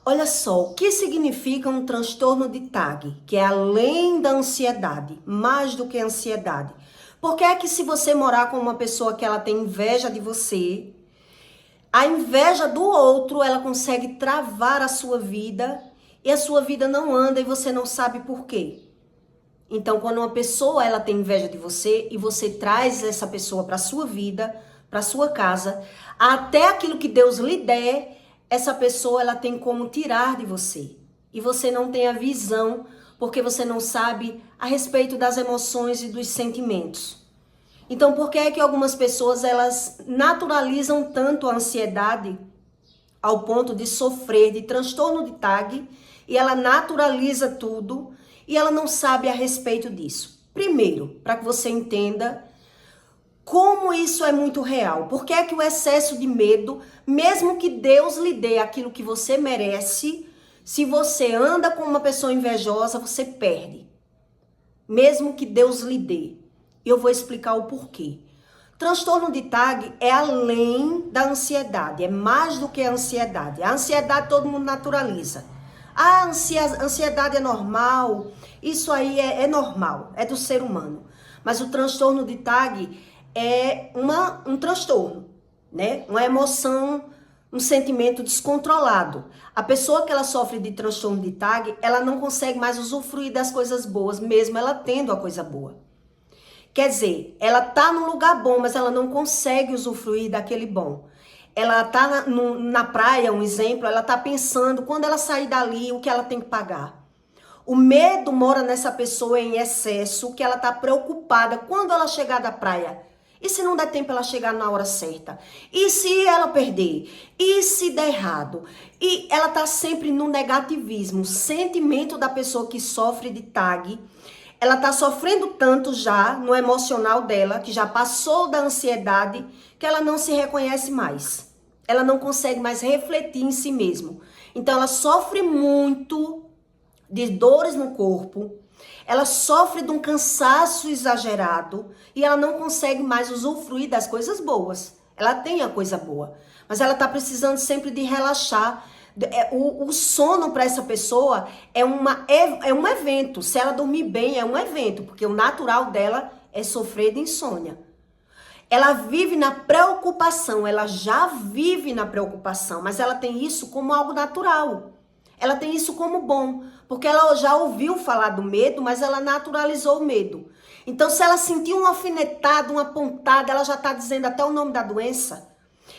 Olha só, o que significa um transtorno de TAG, que é além da ansiedade, mais do que a ansiedade? Porque é que se você morar com uma pessoa que ela tem inveja de você, a inveja do outro, ela consegue travar a sua vida e a sua vida não anda e você não sabe por quê. Então, quando uma pessoa ela tem inveja de você e você traz essa pessoa para sua vida, para sua casa, até aquilo que Deus lhe der, essa pessoa ela tem como tirar de você. E você não tem a visão, porque você não sabe a respeito das emoções e dos sentimentos. Então, por que é que algumas pessoas elas naturalizam tanto a ansiedade ao ponto de sofrer de transtorno de TAG e ela naturaliza tudo e ela não sabe a respeito disso? Primeiro, para que você entenda como isso é muito real. Por que é que o excesso de medo, mesmo que Deus lhe dê aquilo que você merece, se você anda com uma pessoa invejosa, você perde. Mesmo que Deus lhe dê. Eu vou explicar o porquê. Transtorno de TAG é além da ansiedade, é mais do que a ansiedade. A ansiedade todo mundo naturaliza. A ansiedade é normal, isso aí é normal, é do ser humano. Mas o transtorno de TAG é um transtorno, né? Uma emoção, um sentimento descontrolado. A pessoa que ela sofre de transtorno de TAG, ela não consegue mais usufruir das coisas boas, mesmo ela tendo a coisa boa. Quer dizer, ela tá num lugar bom, mas ela não consegue usufruir daquele bom. Ela tá na praia, um exemplo, ela tá pensando, quando ela sair dali, o que ela tem que pagar. O medo mora nessa pessoa em excesso, que ela tá preocupada quando ela chegar da praia. E se não der tempo ela chegar na hora certa? E se ela perder? E se der errado? E ela tá sempre no negativismo. O sentimento da pessoa que sofre de TAG, ela tá sofrendo tanto já no emocional dela, que já passou da ansiedade, que ela não se reconhece mais. Ela não consegue mais refletir em si mesmo. Então ela sofre muito de dores no corpo, ela sofre de um cansaço exagerado e ela não consegue mais usufruir das coisas boas. Ela tem a coisa boa, mas ela tá precisando sempre de relaxar. O sono para essa pessoa é um evento. Se ela dormir bem, é um evento, porque o natural dela é sofrer de insônia. Ela vive na preocupação, ela já vive na preocupação, mas ela tem isso como algo natural. Ela tem isso como bom, porque ela já ouviu falar do medo, mas ela naturalizou o medo. Então, se ela sentir uma alfinetada, uma pontada, ela já está dizendo até o nome da doença.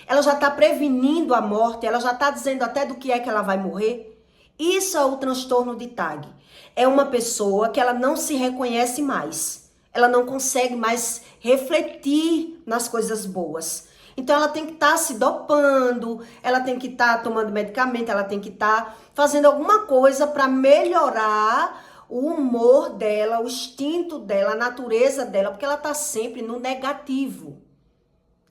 Ela já está prevenindo a morte, ela já está dizendo até do que é que ela vai morrer. Isso é o transtorno de TAG. É uma pessoa que ela não se reconhece mais. Ela não consegue mais refletir nas coisas boas. Então ela tem que estar se dopando, ela tem que estar tomando medicamento, ela tem que estar fazendo alguma coisa para melhorar o humor dela, o instinto dela, a natureza dela, porque ela está sempre no negativo.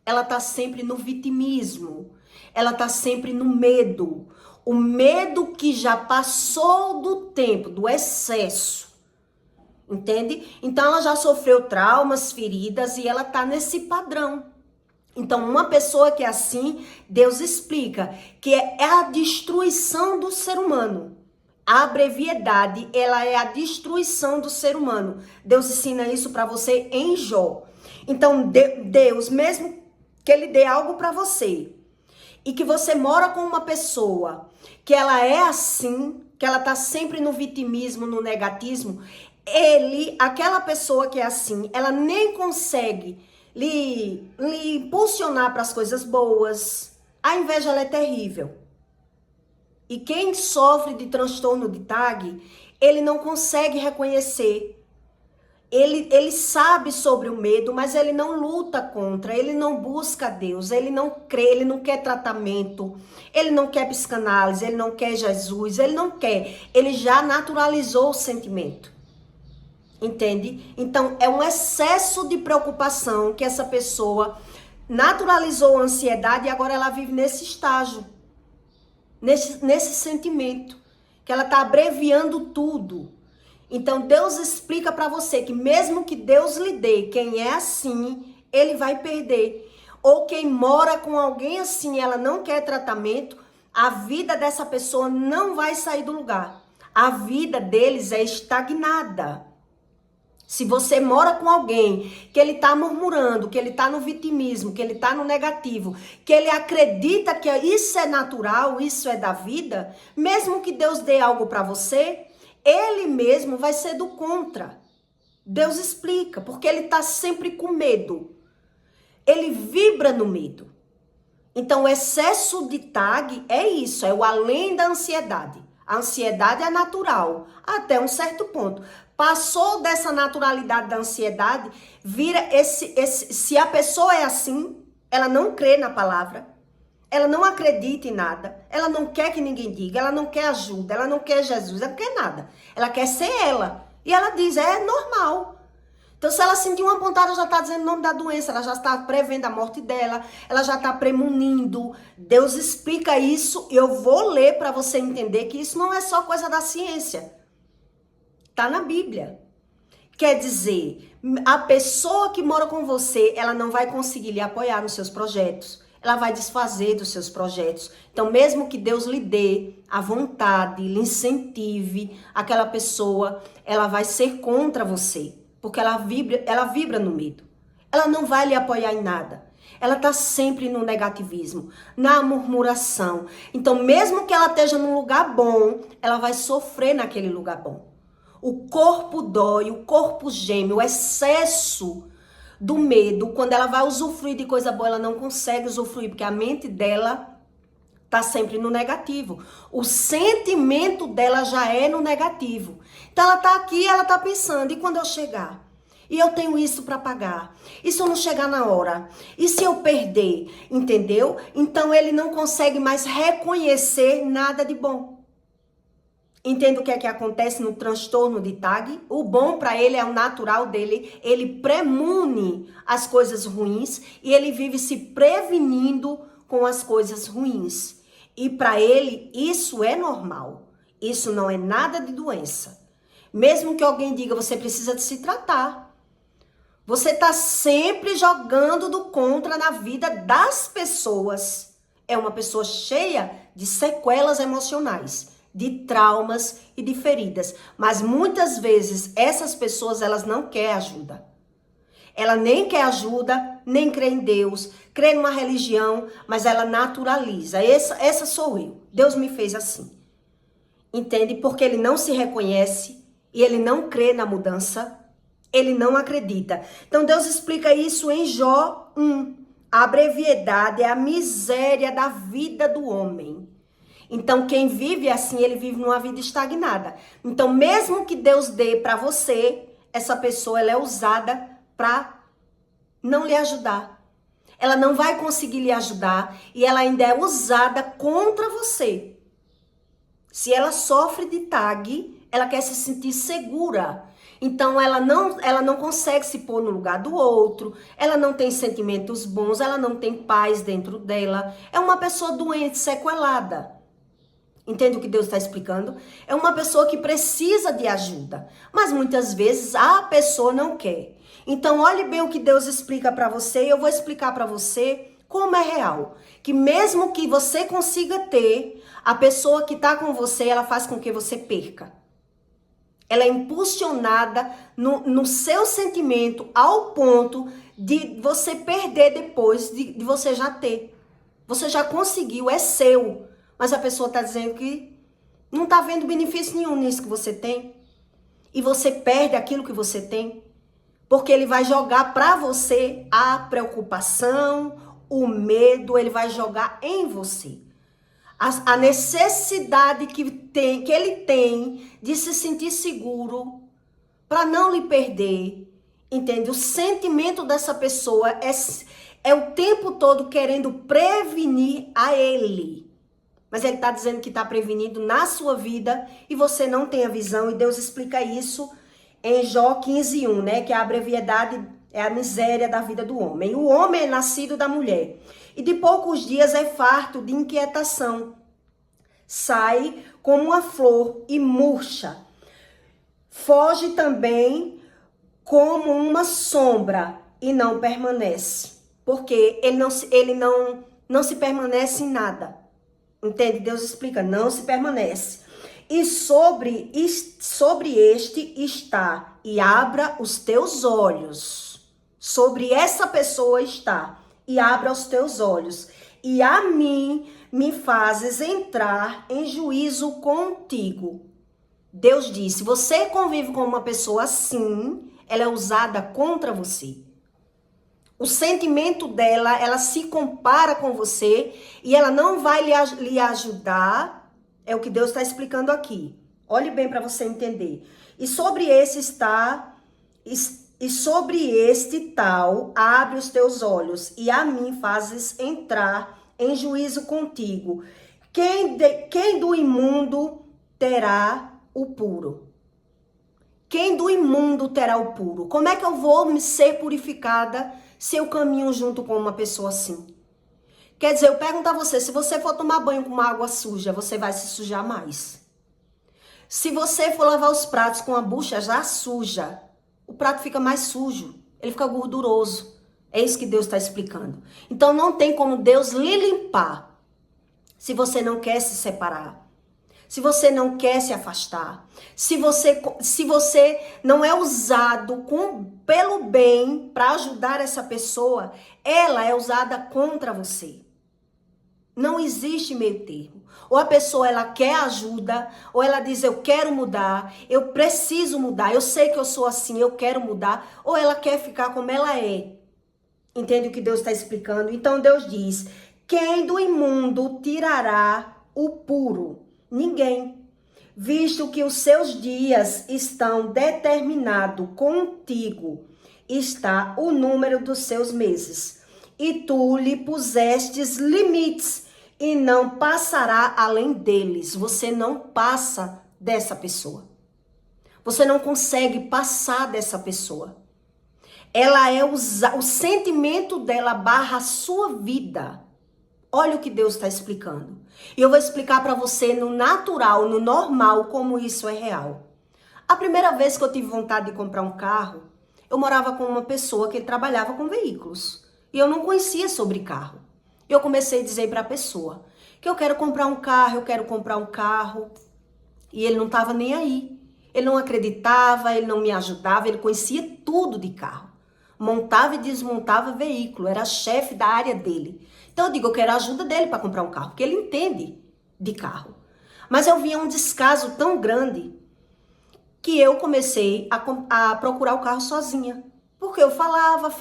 Ela está sempre no vitimismo. Ela está sempre no medo. O medo que já passou do tempo, do excesso. Entende? Então ela já sofreu traumas, feridas e ela está nesse padrão. Então, uma pessoa que é assim, Deus explica que é a destruição do ser humano. A abreviedade, ela é a destruição do ser humano. Deus ensina isso para você em Jó. Então, Deus, mesmo que ele dê algo para você e que você mora com uma pessoa que ela é assim, que ela tá sempre no vitimismo, no negatismo, aquela pessoa que é assim, ela nem consegue lhe impulsionar para as coisas boas. A inveja ela é terrível. E quem sofre de transtorno de TAG, ele não consegue reconhecer. Ele sabe sobre o medo, mas ele não luta contra, ele não busca Deus, ele não crê, ele não quer tratamento, ele não quer psicanálise, ele não quer Jesus, ele não quer. Ele já naturalizou o sentimento. Entende? Então, é um excesso de preocupação que essa pessoa naturalizou a ansiedade e agora ela vive nesse estágio, nesse sentimento, que ela está abreviando tudo. Então, Deus explica para você que mesmo que Deus lhe dê, quem é assim, ele vai perder. Ou quem mora com alguém assim, ela não quer tratamento, a vida dessa pessoa não vai sair do lugar. A vida deles é estagnada. Se você mora com alguém que ele tá murmurando, que ele tá no vitimismo, que ele tá no negativo, que ele acredita que isso é natural, isso é da vida, mesmo que Deus dê algo para você, ele mesmo vai ser do contra. Deus explica, porque ele tá sempre com medo. Ele vibra no medo. Então, o excesso de TAG é isso, é o além da ansiedade. A ansiedade é natural, até um certo ponto. Passou dessa naturalidade da ansiedade, vira se a pessoa é assim, ela não crê na palavra, ela não acredita em nada, ela não quer que ninguém diga, ela não quer ajuda, ela não quer Jesus, ela não quer nada. Ela quer ser ela. E ela diz, é normal. Então, se ela sentir uma pontada, ela já está dizendo o nome da doença, ela já está prevendo a morte dela, ela já está premunindo. Deus explica isso e eu vou ler para você entender que isso não é só coisa da ciência. Está na Bíblia. Quer dizer, a pessoa que mora com você, ela não vai conseguir lhe apoiar nos seus projetos. Ela vai desfazer dos seus projetos. Então, mesmo que Deus lhe dê a vontade, lhe incentive, aquela pessoa, ela vai ser contra você. Porque ela vibra no medo. Ela não vai lhe apoiar em nada. Ela está sempre no negativismo, na murmuração. Então, mesmo que ela esteja num lugar bom, ela vai sofrer naquele lugar bom. O corpo dói, o corpo geme, o excesso do medo. Quando ela vai usufruir de coisa boa, ela não consegue usufruir, porque a mente dela está sempre no negativo. O sentimento dela já é no negativo. Então ela está aqui, ela está pensando, e quando eu chegar? E eu tenho isso para pagar. E se eu não chegar na hora? E se eu perder? Entendeu? Então ele não consegue mais reconhecer nada de bom. Entende o que é que acontece no transtorno de TAG? O bom para ele é o natural dele. Ele premune as coisas ruins e ele vive se prevenindo com as coisas ruins. E para ele isso é normal. Isso não é nada de doença. Mesmo que alguém diga, você precisa de se tratar. Você está sempre jogando do contra na vida das pessoas. É uma pessoa cheia de sequelas emocionais, de traumas e de feridas. Mas muitas vezes essas pessoas, elas não querem ajuda. Ela nem quer ajuda, nem crê em Deus, crê numa religião, mas ela naturaliza. Essa sou eu. Deus me fez assim. Entende? Porque ele não se reconhece e ele não crê na mudança, ele não acredita. Então Deus explica isso em Jó 1. A brevidade é a miséria da vida do homem. Então quem vive assim, ele vive numa vida estagnada. Então mesmo que Deus dê para você, essa pessoa ela é usada para não lhe ajudar. Ela não vai conseguir lhe ajudar e ela ainda é usada contra você. Se ela sofre de TAG, ela quer se sentir segura. Então ela não consegue se pôr no lugar do outro, ela não tem sentimentos bons, ela não tem paz dentro dela. É uma pessoa doente, sequelada. Entende o que Deus está explicando? É uma pessoa que precisa de ajuda, mas muitas vezes a pessoa não quer. Então olhe bem o que Deus explica para você e eu vou explicar para você como é real. Que mesmo que você consiga ter, a pessoa que está com você, ela faz com que você perca. Ela é impulsionada no seu sentimento ao ponto de você perder depois de você já ter. Você já conseguiu, é seu. Mas a pessoa está dizendo que não está vendo benefício nenhum nisso que você tem. E você perde aquilo que você tem. Porque ele vai jogar para você a preocupação, o medo, ele vai jogar em você. A necessidade que ele tem de se sentir seguro para não lhe perder. Entende? O sentimento dessa pessoa é o tempo todo querendo prevenir a ele. Mas ele está dizendo que está prevenindo na sua vida e você não tem a visão. E Deus explica isso em Jó 15:1, né? Que a brevidade é a miséria da vida do homem. O homem é nascido da mulher. E de poucos dias é farto de inquietação. Sai como uma flor e murcha. Foge também como uma sombra e não permanece. Porque ele não se permanece em nada. Entende? Deus explica, não se permanece. E sobre este está, e abra os teus olhos. Sobre essa pessoa está, e abra os teus olhos. E a mim me fazes entrar em juízo contigo. Deus disse, você convive com uma pessoa assim, ela é usada contra você. O sentimento dela, ela se compara com você e ela não vai lhe ajudar. É o que Deus está explicando aqui. Olhe bem para você entender. E sobre este tal, abre os teus olhos e a mim fazes entrar em juízo contigo. Quem do imundo terá o puro? Quem do imundo terá o puro? Como é que eu vou me ser purificada se eu caminho junto com uma pessoa assim? Quer dizer, eu pergunto a você, se você for tomar banho com uma água suja, você vai se sujar mais. Se você for lavar os pratos com a bucha já suja, o prato fica mais sujo, ele fica gorduroso. É isso que Deus está explicando. Então não tem como Deus lhe limpar se você não quer se separar. Se você não quer se afastar, se você não é usado pelo bem para ajudar essa pessoa, ela é usada contra você. Não existe meio termo. Ou a pessoa ela quer ajuda, ou ela diz eu quero mudar, eu preciso mudar, eu sei que eu sou assim, eu quero mudar, ou ela quer ficar como ela é. Entende o que Deus está explicando? Então Deus diz, quem do imundo tirará o puro? Ninguém, visto que os seus dias estão determinados contigo, está o número dos seus meses, e tu lhe pusestes limites, e não passará além deles. Você não passa dessa pessoa. Você não consegue passar dessa pessoa. Ela é o sentimento dela barra a sua vida. Olha o que Deus está explicando. E eu vou explicar para você no natural, no normal, como isso é real. A primeira vez que eu tive vontade de comprar um carro, eu morava com uma pessoa que trabalhava com veículos. E eu não conhecia sobre carro. Eu comecei a dizer para a pessoa que eu quero comprar um carro, eu quero comprar um carro. E ele não estava nem aí. Ele não acreditava, ele não me ajudava, ele conhecia tudo de carro. Montava e desmontava veículo, era chefe da área dele. Então eu digo, eu quero a ajuda dele para comprar um carro, porque ele entende de carro. Mas eu via um descaso tão grande que eu comecei a procurar o carro sozinha. Porque eu falava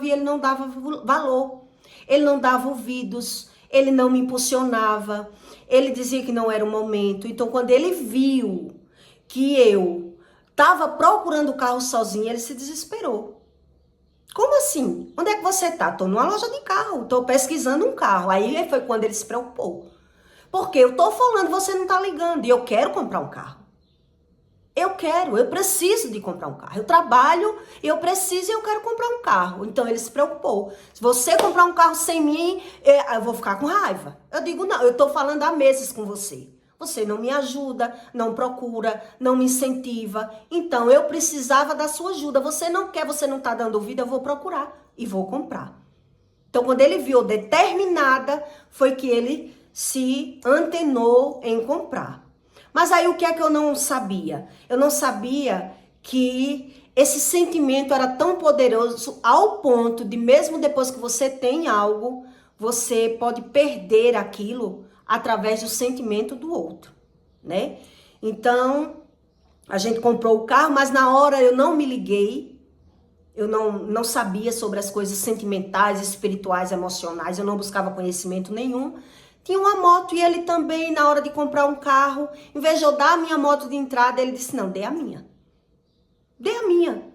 e ele não dava valor. Ele não dava ouvidos, ele não me impulsionava, ele dizia que não era o momento. Então quando ele viu que eu estava procurando o carro sozinha, ele se desesperou. Como assim? Onde é que você tá? Tô numa loja de carro, tô pesquisando um carro. Aí foi quando ele se preocupou. Porque eu tô falando, você não tá ligando. E eu quero comprar um carro. Eu preciso de comprar um carro. Eu trabalho, eu preciso e eu quero comprar um carro. Então ele se preocupou. Se você comprar um carro sem mim, eu vou ficar com raiva. Eu digo, não, eu tô falando há meses com você. Você não me ajuda, não procura, não me incentiva. Então, eu precisava da sua ajuda. Você não quer, você não está dando ouvido, eu vou procurar e vou comprar. Então, quando ele viu determinada, foi que ele se antenou em comprar. Mas aí, o que é que eu não sabia? Eu não sabia que esse sentimento era tão poderoso ao ponto de, mesmo depois que você tem algo, você pode perder aquilo através do sentimento do outro, né? Então, a gente comprou o carro, mas na hora eu não me liguei, eu não sabia sobre as coisas sentimentais, espirituais, emocionais, eu não buscava conhecimento nenhum. Tinha uma moto e ele também, na hora de comprar um carro, em vez de eu dar a minha moto de entrada, ele disse, não, dê a minha. Dê a minha.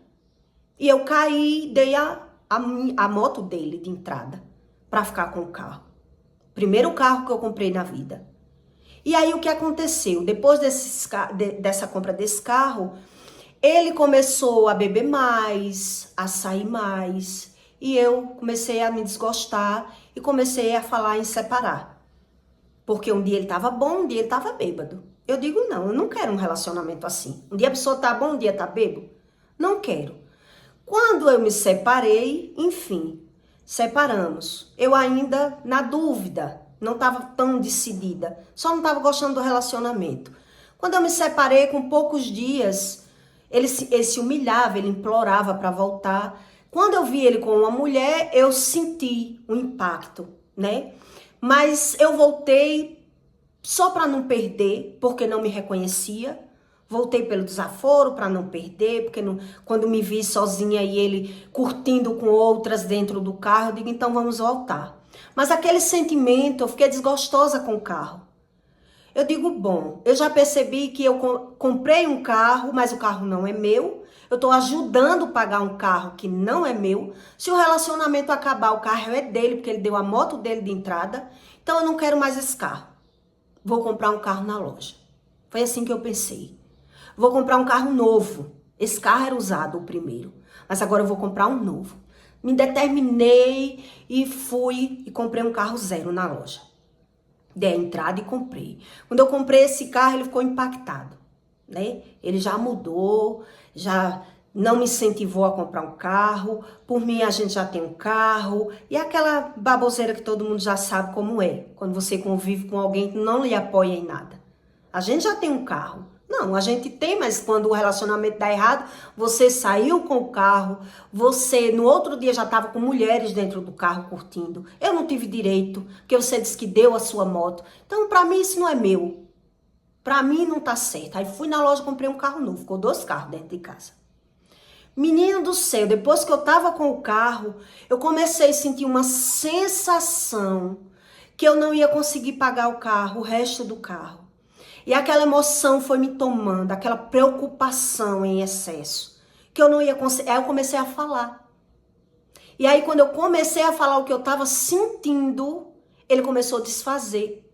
E eu caí, dei a moto dele de entrada para ficar com o carro. Primeiro carro que eu comprei na vida. E aí o que aconteceu? Depois dessa compra desse carro, ele começou a beber mais, a sair mais. E eu comecei a me desgostar e comecei a falar em separar. Porque um dia ele estava bom, um dia ele estava bêbado. Eu digo, não, eu não quero um relacionamento assim. Um dia a pessoa tá bom, um dia tá bêbado. Não quero. Quando eu me separei, enfim, separamos. Eu ainda na dúvida não estava tão decidida, só não estava gostando do relacionamento. Quando eu me separei, com poucos dias, ele se humilhava, ele implorava para voltar. Quando eu vi ele com uma mulher, eu senti um impacto, né? Mas eu voltei só para não perder, porque não me reconhecia. Voltei pelo desaforo para não perder, porque quando me vi sozinha e ele curtindo com outras dentro do carro, eu digo, então vamos voltar. Mas aquele sentimento, eu fiquei desgostosa com o carro. Eu digo, bom, eu já percebi que eu comprei um carro, mas o carro não é meu. Eu estou ajudando a pagar um carro que não é meu. Se o relacionamento acabar, o carro é dele, porque ele deu a moto dele de entrada. Então eu não quero mais esse carro. Vou comprar um carro na loja. Foi assim que eu pensei. Vou comprar um carro novo. Esse carro era usado, o primeiro. Mas agora eu vou comprar um novo. Me determinei e fui e comprei um carro zero na loja. Dei a entrada e comprei. Quando eu comprei esse carro, ele ficou impactado, né? Ele já mudou, já não me incentivou a comprar um carro. Por mim, a gente já tem um carro. E aquela baboseira que todo mundo já sabe como é. Quando você convive com alguém que não lhe apoia em nada. A gente já tem um carro. Não, a gente tem, mas quando o relacionamento dá errado, você saiu com o carro, você no outro dia já estava com mulheres dentro do carro curtindo. Eu não tive direito, porque você disse que deu a sua moto. Então, para mim, isso não é meu. Para mim, não tá certo. Aí fui na loja e comprei um carro novo. Ficou 2 carros dentro de casa. Menino do céu, depois que eu tava com o carro, eu comecei a sentir uma sensação que eu não ia conseguir pagar o carro, o resto do carro. E aquela emoção foi me tomando, aquela preocupação em excesso, que eu não ia conseguir. Aí eu comecei a falar. E aí quando eu comecei a falar o que eu estava sentindo, ele começou a desfazer.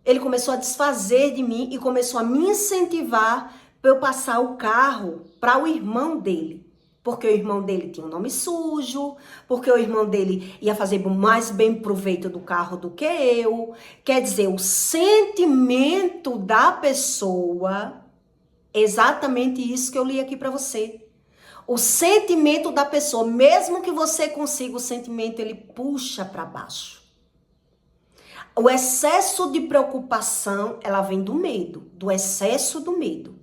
Ele começou a desfazer de mim e começou a me incentivar para eu passar o carro para o irmão dele. Porque o irmão dele tinha um nome sujo, porque o irmão dele ia fazer mais bem proveito do carro do que eu. Quer dizer, o sentimento da pessoa, exatamente isso que eu li aqui para você. O sentimento da pessoa, mesmo que você consiga o sentimento, ele puxa para baixo. O excesso de preocupação, ela vem do medo, do excesso do medo.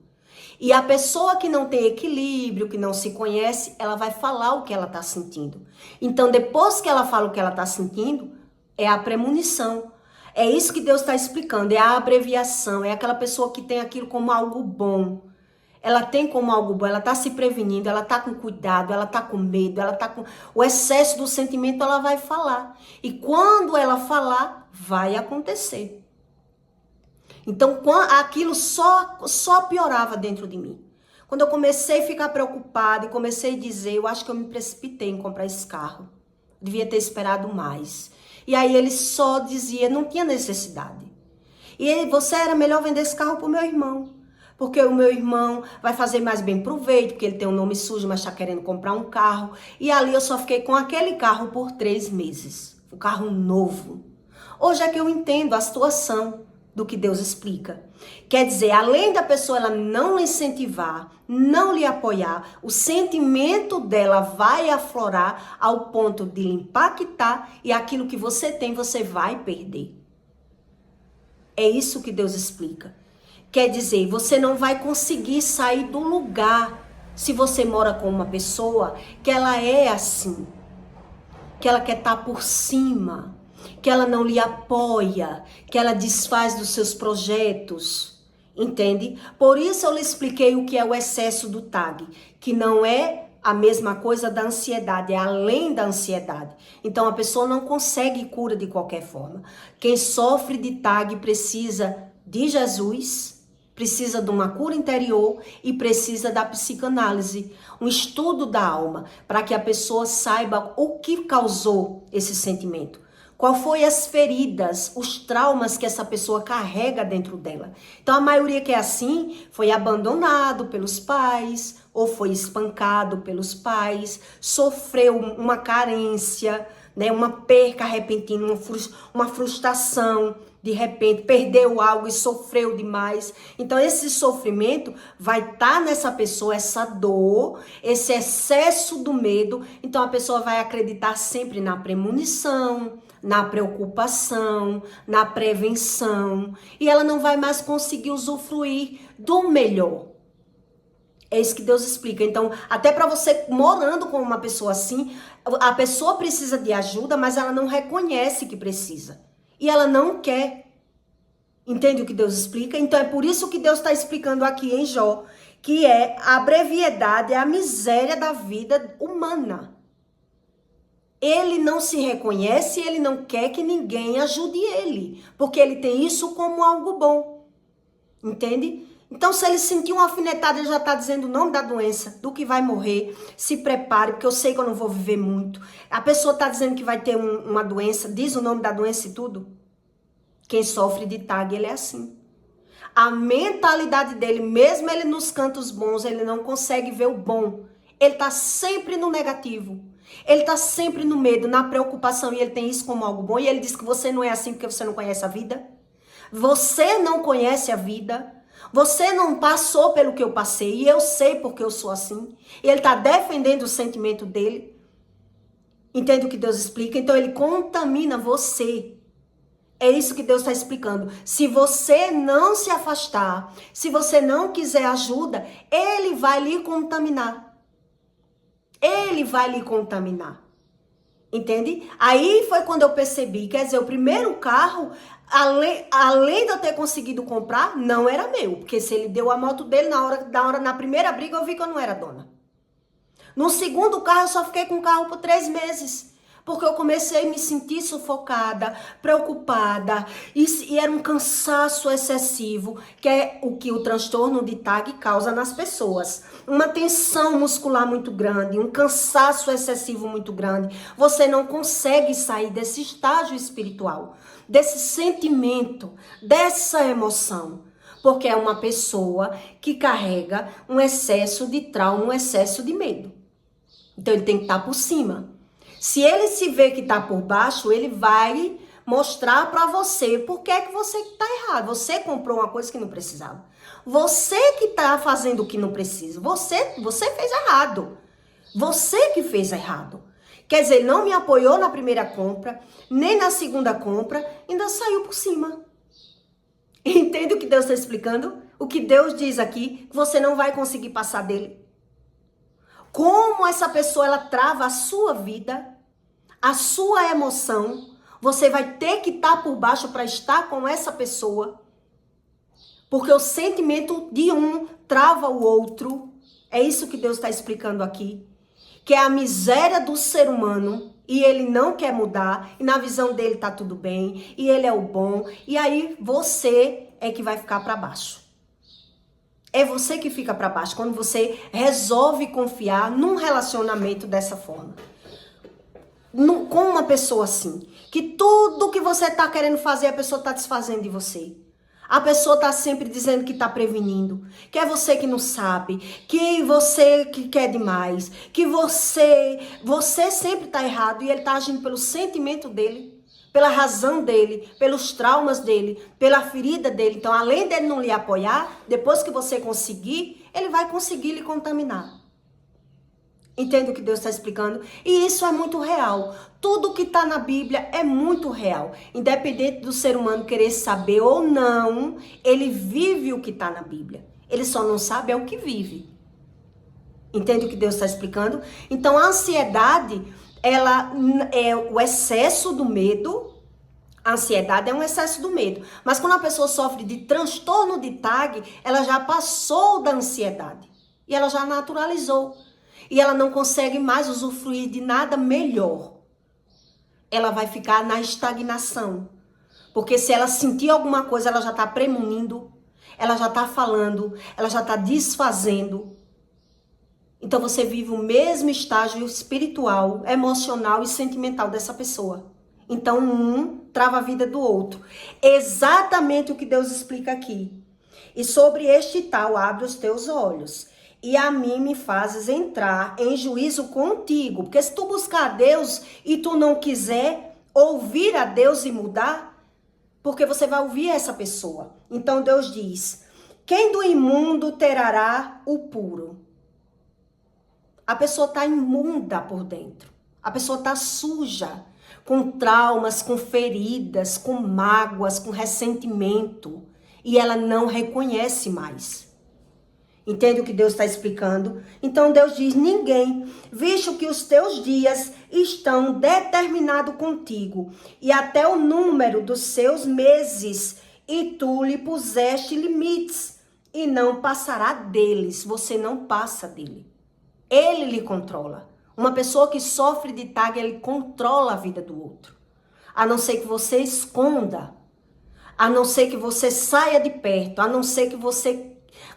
E a pessoa que não tem equilíbrio, que não se conhece, ela vai falar o que ela está sentindo. Então, depois que ela fala o que ela está sentindo, é a premonição. É isso que Deus está explicando, é a abreviação, é aquela pessoa que tem aquilo como algo bom. Ela tem como algo bom, ela está se prevenindo, ela está com cuidado, ela está com medo, ela está com o excesso do sentimento, ela vai falar. E quando ela falar, vai acontecer. Então, aquilo só piorava dentro de mim. Quando eu comecei a ficar preocupada e comecei a dizer, eu acho que eu me precipitei em comprar esse carro. Devia ter esperado mais. E aí ele só dizia, não tinha necessidade. E você era melhor vender esse carro pro meu irmão. Porque o meu irmão vai fazer mais bem proveito, porque ele tem um nome sujo, mas está querendo comprar um carro. E ali eu só fiquei com aquele carro por 3 meses. Um carro novo. Hoje é que eu entendo a situação do que Deus explica. Quer dizer, além da pessoa ela não lhe incentivar, não lhe apoiar, o sentimento dela vai aflorar ao ponto de lhe impactar e aquilo que você tem, você vai perder. É isso que Deus explica. Quer dizer, você não vai conseguir sair do lugar se você mora com uma pessoa que ela é assim, que ela quer estar por cima, que ela não lhe apoia, que ela desfaz dos seus projetos, entende? Por isso eu lhe expliquei o que é o excesso do TAG, que não é a mesma coisa da ansiedade, é além da ansiedade. Então a pessoa não consegue cura de qualquer forma. Quem sofre de TAG precisa de Jesus, precisa de uma cura interior e precisa da psicanálise, um estudo da alma, para que a pessoa saiba o que causou esse sentimento. Qual foi as feridas, os traumas que essa pessoa carrega dentro dela. Então a maioria que é assim foi abandonado pelos pais ou foi espancado pelos pais, sofreu uma carência, né, uma perca repentina, uma frustração, de repente perdeu algo e sofreu demais. Então esse sofrimento vai estar nessa pessoa, essa dor, esse excesso do medo. Então a pessoa vai acreditar sempre na premonição, na preocupação, na prevenção, e ela não vai mais conseguir usufruir do melhor. É isso que Deus explica. Então, até para você morando com uma pessoa assim, a pessoa precisa de ajuda, mas ela não reconhece que precisa. E ela não quer. Entende o que Deus explica? Então, é por isso que Deus está explicando aqui em Jó, que é a brevidade, é a miséria da vida humana. Ele não se reconhece, ele não quer que ninguém ajude ele, porque ele tem isso como algo bom. Entende? Então, se ele sentir uma alfinetada, ele já está dizendo o nome da doença, do que vai morrer. Se prepare, porque eu sei que eu não vou viver muito. A pessoa está dizendo que vai ter uma doença, diz o nome da doença e tudo. Quem sofre de TAG, ele é assim. A mentalidade dele, mesmo ele nos cantos bons, ele não consegue ver o bom. Ele está sempre no negativo. Ele está sempre no medo, na preocupação, e ele tem isso como algo bom. E ele diz que você não é assim porque você não conhece a vida. Você não conhece a vida. Você não passou pelo que eu passei, e eu sei porque eu sou assim. E ele está defendendo o sentimento dele. Entende o que Deus explica? Então ele contamina você. É isso que Deus está explicando. Se você não se afastar, se você não quiser ajuda, ele vai lhe contaminar. Ele vai lhe contaminar. Entende? Aí foi quando eu percebi, quer dizer, o primeiro carro, além de eu ter conseguido comprar, não era meu. Porque se ele deu a moto dele, na primeira briga, eu vi que eu não era dona. No segundo carro, eu só fiquei com o carro por 3 meses. Porque eu comecei a me sentir sufocada, preocupada, e era um cansaço excessivo, que é o que o transtorno de TAG causa nas pessoas. Uma tensão muscular muito grande, um cansaço excessivo muito grande. Você não consegue sair desse estágio espiritual, desse sentimento, dessa emoção. Porque é uma pessoa que carrega um excesso de trauma, um excesso de medo. Então ele tem que estar por cima. Se ele se vê que está por baixo, ele vai mostrar para você por que é que você está errado. Você comprou uma coisa que não precisava. Você que está fazendo o que não precisa. Você fez errado. Você que fez errado. Quer dizer, ele não me apoiou na primeira compra, nem na segunda compra, ainda saiu por cima. Entende o que Deus está explicando? O que Deus diz aqui, que você não vai conseguir passar dele. Como essa pessoa, ela trava a sua vida, a sua emoção. Você vai ter que estar por baixo para estar com essa pessoa. Porque o sentimento de um trava o outro. É isso que Deus está explicando aqui. Que é a miséria do ser humano. E ele não quer mudar. E na visão dele tá tudo bem. E ele é o bom. E aí você é que vai ficar para baixo. É você que fica para baixo quando você resolve confiar num relacionamento dessa forma. Com uma pessoa assim. Que tudo que você tá querendo fazer, a pessoa tá desfazendo de você. A pessoa tá sempre dizendo que tá prevenindo. Que é você que não sabe. Que você que quer demais. Que você sempre tá errado. E ele tá agindo pelo sentimento dele. Pela razão dele, pelos traumas dele, pela ferida dele. Então, além dele não lhe apoiar, depois que você conseguir, ele vai conseguir lhe contaminar. Entende o que Deus está explicando? E isso é muito real. Tudo que está na Bíblia é muito real. Independente do ser humano querer saber ou não, ele vive o que está na Bíblia. Ele só não sabe é o que vive. Entende o que Deus está explicando? Então, a ansiedade, ela é o excesso do medo. A ansiedade é um excesso do medo. Mas quando a pessoa sofre de transtorno de TAG, ela já passou da ansiedade. E ela já naturalizou. E ela não consegue mais usufruir de nada melhor. Ela vai ficar na estagnação. Porque se ela sentir alguma coisa, ela já está premonindo. Ela já está falando. Ela já está desfazendo. Então você vive o mesmo estágio espiritual, emocional e sentimental dessa pessoa. Então um trava a vida do outro. Exatamente o que Deus explica aqui. E sobre este tal abre os teus olhos. E a mim me fazes entrar em juízo contigo. Porque se tu buscar a Deus e tu não quiser ouvir a Deus e mudar, porque você vai ouvir essa pessoa. Então Deus diz, quem do imundo terá o puro? A pessoa está imunda por dentro. A pessoa está suja. com traumas, com feridas, com mágoas, com ressentimento. E ela não reconhece mais. Entende o que Deus está explicando? Então Deus diz, ninguém, visto que os teus dias estão determinados contigo, e até o número dos seus meses, e tu lhe puseste limites, e não passará deles, você não passa dele. Ele lhe controla. Uma pessoa que sofre de TAG, ele controla a vida do outro. A não ser que você esconda, a não ser que você saia de perto, a não ser que você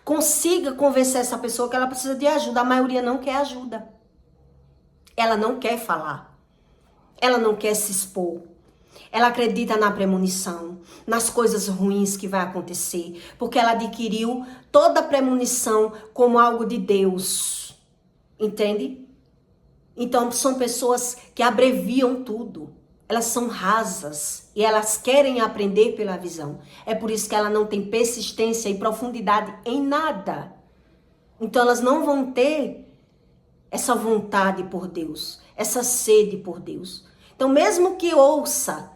consiga convencer essa pessoa que ela precisa de ajuda. A maioria não quer ajuda. Ela não quer falar. Ela não quer se expor. Ela acredita na premonição, nas coisas ruins que vai acontecer, porque ela adquiriu toda a premonição como algo de Deus. Entende? Então, são pessoas que abreviam tudo. Elas são rasas e elas querem aprender pela visão. É por isso que ela não tem persistência e profundidade em nada. Então, elas não vão ter essa vontade por Deus, essa sede por Deus. Então, mesmo que ouça,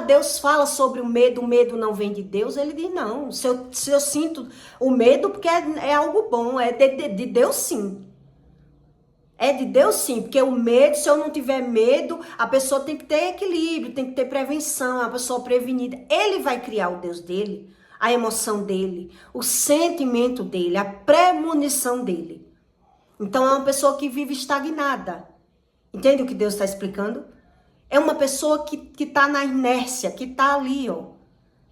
Deus fala sobre o medo não vem de Deus, ele diz, não, se eu sinto o medo, porque é algo bom, é de Deus sim. É de Deus sim, porque o medo, se eu não tiver medo, a pessoa tem que ter equilíbrio, tem que ter prevenção, a pessoa prevenida. Ele vai criar o Deus dele, a emoção dele, o sentimento dele, a premonição dele. Então é uma pessoa que vive estagnada. Entende o que Deus está explicando? É uma pessoa que está na inércia, que está ali, ó,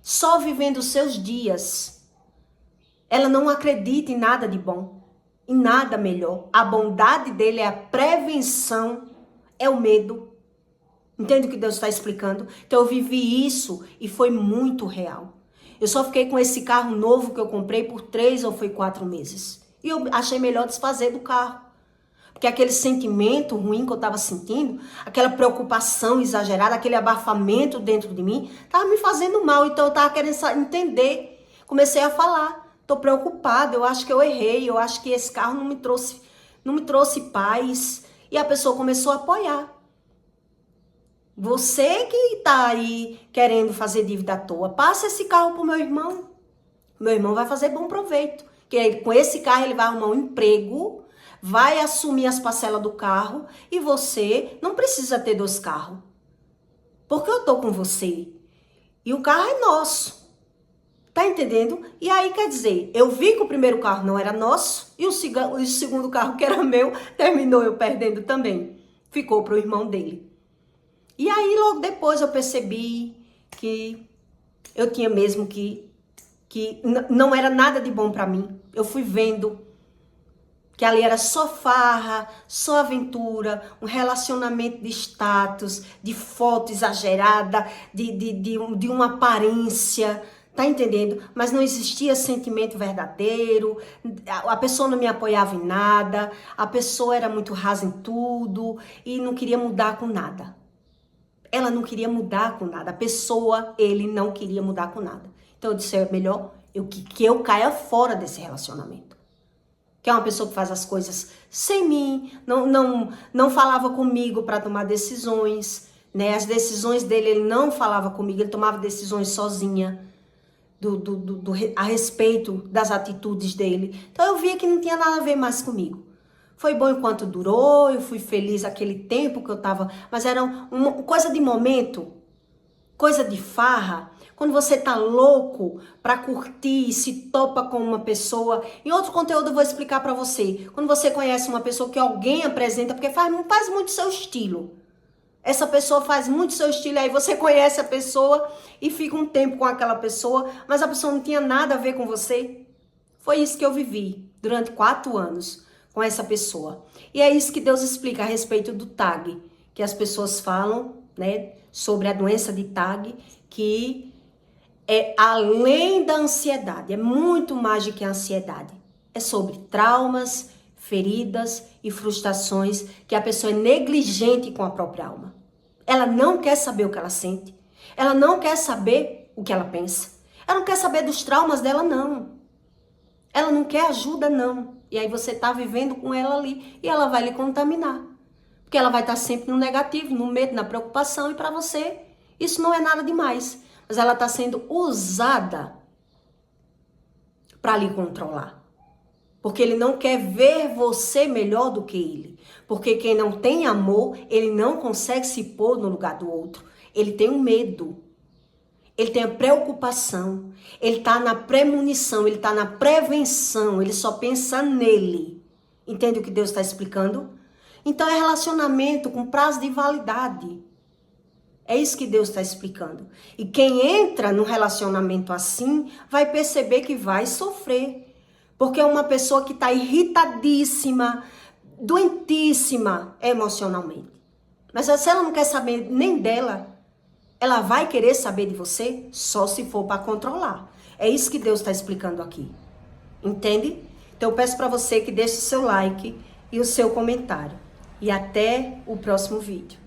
só vivendo os seus dias. Ela não acredita em nada de bom. E nada melhor. A bondade dele é a prevenção, é o medo. Entende o que Deus está explicando? Então eu vivi isso e foi muito real. Eu só fiquei com esse carro novo que eu comprei por 3 ou foi 4 meses. E eu achei melhor desfazer do carro. Porque aquele sentimento ruim que eu estava sentindo, aquela preocupação exagerada, aquele abafamento dentro de mim, estava me fazendo mal. Então eu estava querendo entender. Comecei a falar. Tô preocupada, eu acho que eu errei, eu acho que esse carro não me trouxe paz. E a pessoa começou a apoiar. Você que tá aí querendo fazer dívida à toa, passa esse carro pro meu irmão. Meu irmão vai fazer bom proveito. Que com esse carro ele vai arrumar um emprego, vai assumir as parcelas do carro e você não precisa ter 2 carros. Porque eu tô com você. E o carro é nosso. Tá entendendo? E aí, quer dizer, eu vi que o primeiro carro não era nosso e o segundo carro, que era meu, terminou eu perdendo também. Ficou pro irmão dele. E aí, logo depois, eu percebi que eu tinha mesmo que não era nada de bom pra mim. Eu fui vendo que ali era só farra, só aventura, um relacionamento de status, de foto exagerada, de uma aparência. Tá entendendo? Mas não existia sentimento verdadeiro, a pessoa não me apoiava em nada, a pessoa era muito rasa em tudo e não queria mudar com nada. Ela não queria mudar com nada, a pessoa, ele não queria mudar com nada. Então eu disse, é melhor que eu caia fora desse relacionamento. Que é uma pessoa que faz as coisas sem mim, não falava comigo para tomar decisões, né? As decisões dele, ele não falava comigo, ele tomava decisões sozinha. A respeito das atitudes dele. Então eu via que não tinha nada a ver mais comigo. Foi bom enquanto durou, eu fui feliz aquele tempo que eu tava, mas era uma coisa de momento, coisa de farra. Quando você tá louco pra curtir, se topa com uma pessoa. Em outro conteúdo eu vou explicar pra você. Quando você conhece uma pessoa que alguém apresenta, porque faz muito seu estilo. Essa pessoa faz muito seu estilo, aí você conhece a pessoa e fica um tempo com aquela pessoa, mas a pessoa não tinha nada a ver com você. Foi isso que eu vivi durante 4 anos com essa pessoa. E é isso que Deus explica a respeito do TAG, que as pessoas falam, né, sobre a doença de TAG, que é além da ansiedade, é muito mais do que a ansiedade. É sobre traumas, feridas e frustrações que a pessoa é negligente com a própria alma. Ela não quer saber o que ela sente. Ela não quer saber o que ela pensa. Ela não quer saber dos traumas dela, não. Ela não quer ajuda, não. E aí você tá vivendo com ela ali e ela vai lhe contaminar. Porque ela vai estar sempre no negativo, no medo, na preocupação, e para você isso não é nada demais. Mas ela está sendo usada para lhe controlar. Porque ele não quer ver você melhor do que ele. Porque quem não tem amor, ele não consegue se pôr no lugar do outro. Ele tem um medo. Ele tem a preocupação. Ele está na premonição, ele está na prevenção. Ele só pensa nele. Entende o que Deus está explicando? Então é relacionamento com prazo de validade. É isso que Deus está explicando. E quem entra num relacionamento assim, vai perceber que vai sofrer. Porque é uma pessoa que está irritadíssima, doentíssima emocionalmente. Mas se ela não quer saber nem dela, ela vai querer saber de você só se for para controlar. É isso que Deus está explicando aqui. Entende? Então eu peço para você que deixe o seu like e o seu comentário. E até o próximo vídeo.